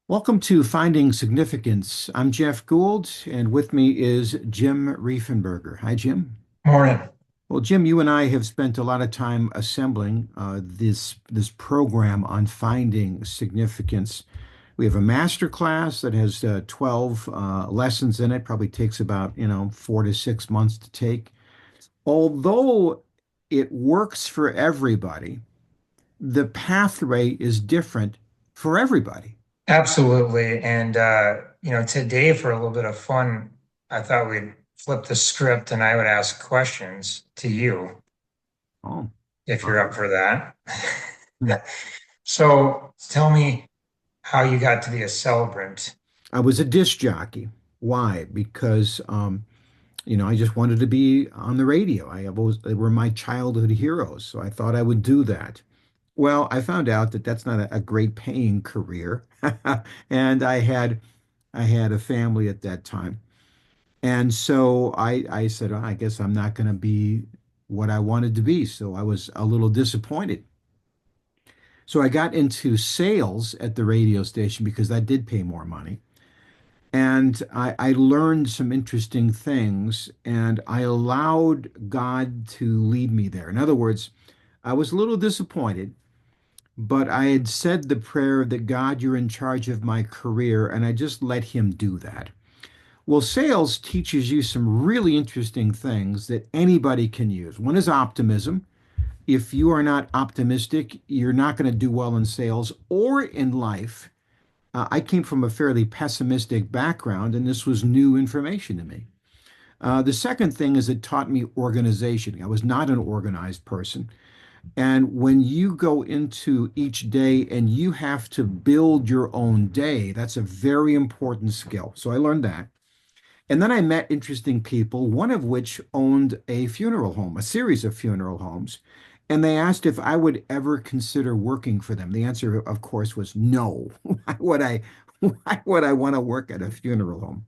Welcome to Finding Significance. I'm Jeff Gould, and with me is Jim Riefenberger. Hi, Jim. Morning. Well, Jim, you and I have spent a lot of time assembling this program on finding significance. We have a master class that has 12 lessons in it. Probably takes about 4 to 6 months to take. Although it works for everybody, the pathway is different for everybody. Absolutely. And today for a little bit of fun, I thought we'd flip the script and I would ask questions to you Oh. if you're up for that. So tell me how you got to be a celebrant. I was a disc jockey. Why? Because I just wanted to be on the radio. They were my childhood heroes, so I thought I would do that. Well, I found out that that's not a great paying career, and I had a family at that time, and so I said, "Oh, I guess I'm not going to be what I wanted to be." So I was a little disappointed. So I got into sales at the radio station because that did pay more money. And I learned some interesting things, and I allowed God to lead me there. In other words, I was a little disappointed, but I had said the prayer that God, you're in charge of my career, and I just let Him do that. Well, sales teaches you some really interesting things that anybody can use. One is optimism. If you are not optimistic, you're not going to do well in sales or in life. I came from a fairly pessimistic background, and this was new information to me. The second thing is it taught me organization. I was not an organized person. And when you go into each day and you have to build your own day, that's a very important skill. So I learned that. And then I met interesting people, one of which owned a funeral home, a series of funeral homes. And they asked if I would ever consider working for them. The answer, of course, was no. Why would I want to work at a funeral home?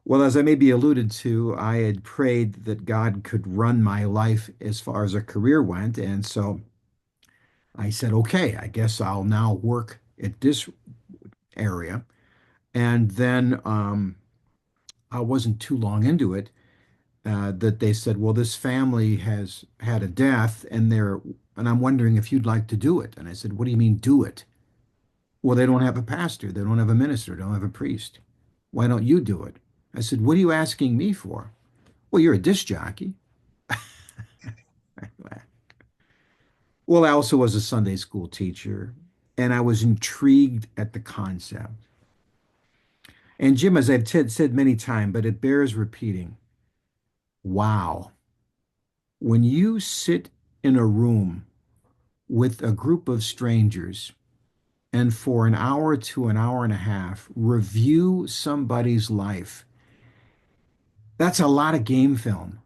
Well, as I maybe alluded to, I had prayed that God could run my life as far as a career went. And so I said, okay, I guess I'll now work at this area. And then I wasn't too long into it that they said, well, this family has had a death and I'm wondering if you'd like to do it. And I said, what do you mean do it? Well, they don't have a pastor. They don't have a minister. They don't have a priest. Why don't you do it? I said, what are you asking me for? Well, you're a disc jockey. Well, I also was a Sunday school teacher, and I was intrigued at the concept. And Jim, as I've said many times, but it bears repeating, wow, when you sit in a room with a group of strangers and for an hour to an hour and a half review somebody's life, that's a lot of game film.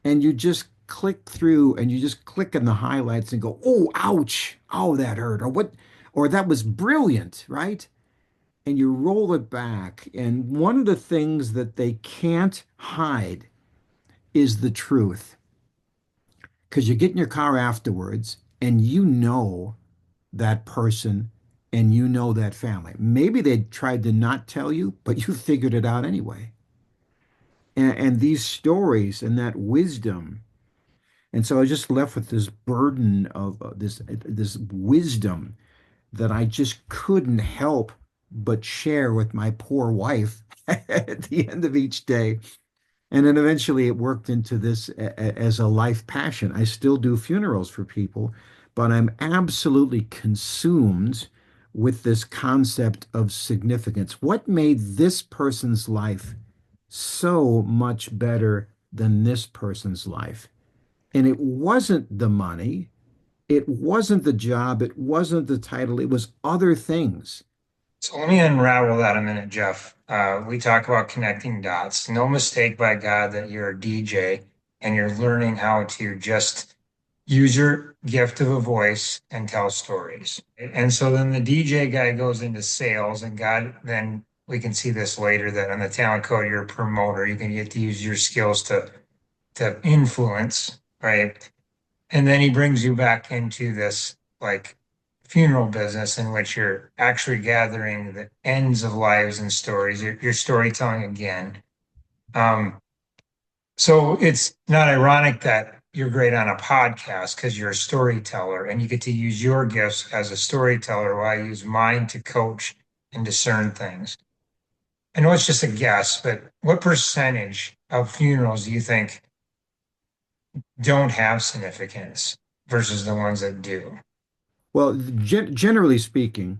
And you just click through and you just click on the highlights and go, oh, ouch, oh, that hurt, or what, or that was brilliant, right? And you roll it back. And one of the things that they can't hide is the truth. Because you get in your car afterwards and you know that person and you know that family. Maybe they tried to not tell you, but you figured it out anyway. And these stories and that wisdom. And so I was just left with this burden of this wisdom that I just couldn't help but share with my poor wife at the end of each day. And then eventually it worked into this as a life passion. I still do funerals for people, but I'm absolutely consumed with this concept of significance. What made this person's life so much better than this person's life? And it wasn't the money, it wasn't the job, it wasn't the title, it was other things. So let me unravel that a minute, Jeff. We talk about connecting dots. No mistake by God that you're a DJ and you're learning how to just use your gift of a voice and tell stories. And so then the DJ guy goes into sales, and God, then we can see this later that on the talent code, you're a promoter. You can get to use your skills to influence, right? And then he brings you back into this like funeral business in which you're actually gathering the ends of lives and stories. You're storytelling again. Um, so it's not ironic that you're great on a podcast because you're a storyteller and you get to use your gifts as a storyteller while I use mine to coach and discern things. I know it's just a guess, but what percentage of funerals do you think don't have significance versus the ones that do? Well, generally speaking,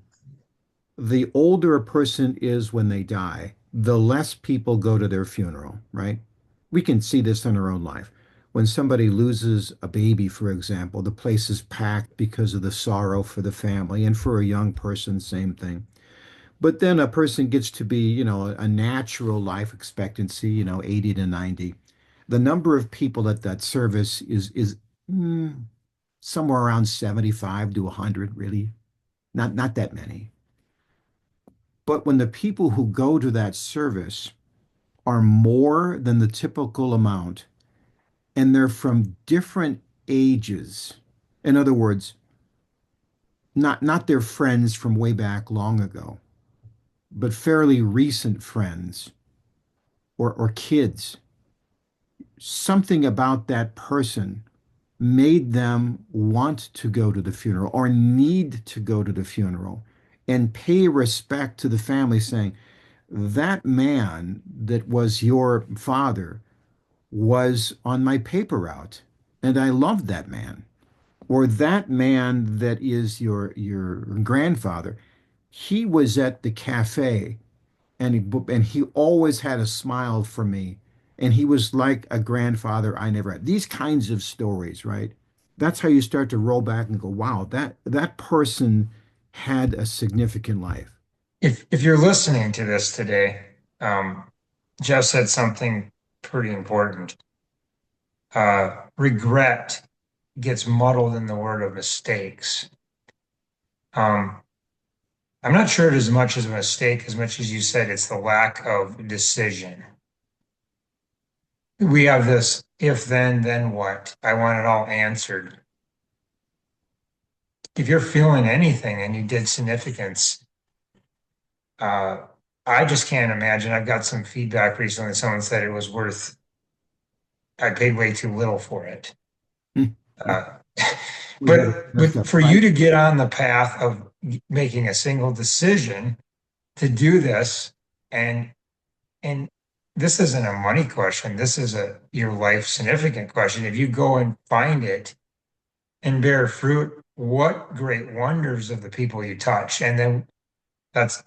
the older a person is when they die, the less people go to their funeral, right? We can see this in our own life. When somebody loses a baby, for example, the place is packed because of the sorrow for the family, and for a young person, same thing. But then a person gets to be, a natural life expectancy, 80 to 90. The number of people at that service is mm, somewhere around 75 to 100, really. Not that many. But when the people who go to that service are more than the typical amount, and they're from different ages, in other words, not their friends from way back long ago, but fairly recent friends or kids, something about that person made them want to go to the funeral or need to go to the funeral and pay respect to the family, saying, that man that was your father was on my paper route, and I loved that man. Or that man that is your grandfather, he was at the cafe and he always had a smile for me. And he was like a grandfather I never had. These kinds of stories, right? That's how you start to roll back and go, wow, that person had a significant life. If you're listening to this today, Jeff said something pretty important. Regret gets muddled in the word of mistakes. Um, I'm not sure it is as much as a mistake as much as you said it's the lack of decision. We have this if then what? I want it all answered. If you're feeling anything and you did significance, uh, I just can't imagine. I've got some feedback recently. Someone said it was worth, I paid way too little for it. Uh, We got to but adjust but the for price. you to get on the path of making a single decision to do this, and and this isn't a money question. This is a your life significant question. If you go and find it and bear fruit, what great wonders of the people you touch. And then that's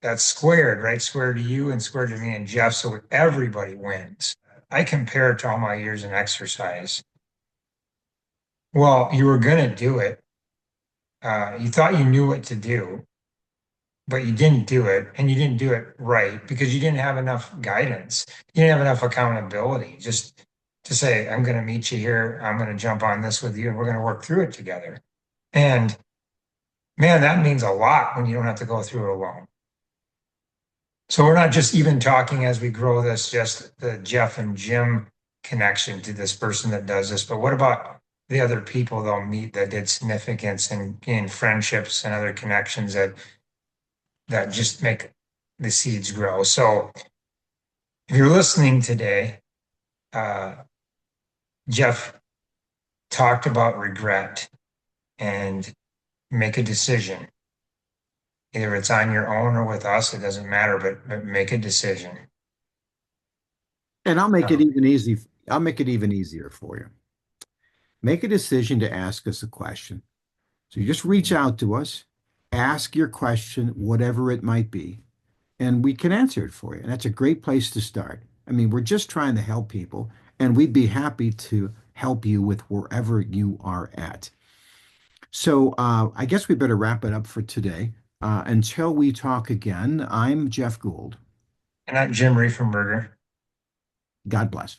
that's squared, right? Squared to you and squared to me and Jeff. So everybody wins. I compare it to all my years in exercise. Well, you were going to do it. You thought you knew what to do, but you didn't do it, and you didn't do it right because you didn't have enough guidance. You didn't have enough accountability. Just to say, I'm going to meet you here. I'm going to jump on this with you, and we're going to work through it together. And man, that means a lot when you don't have to go through it alone. So we're not just even talking as we grow this, just the Jeff and Jim connection to this person that does this, but what about the other people they'll meet that did significance and gain friendships and other connections that just make the seeds grow. So if you're listening today, uh, Jeff talked about regret and make a decision. Either it's on your own or with us, it doesn't matter, but make a decision. And I'll make it Um, even easy. I'll make it even easier for you. Make a decision to ask us a question. So you just reach out to us, ask your question, whatever it might be, and we can answer it for you. And that's a great place to start. I mean, we're just trying to help people, and we'd be happy to help you with wherever you are at. So I guess we better wrap it up for today. Until we talk again, I'm Jeff Gould. and I'm Jim Riefenberger. God bless.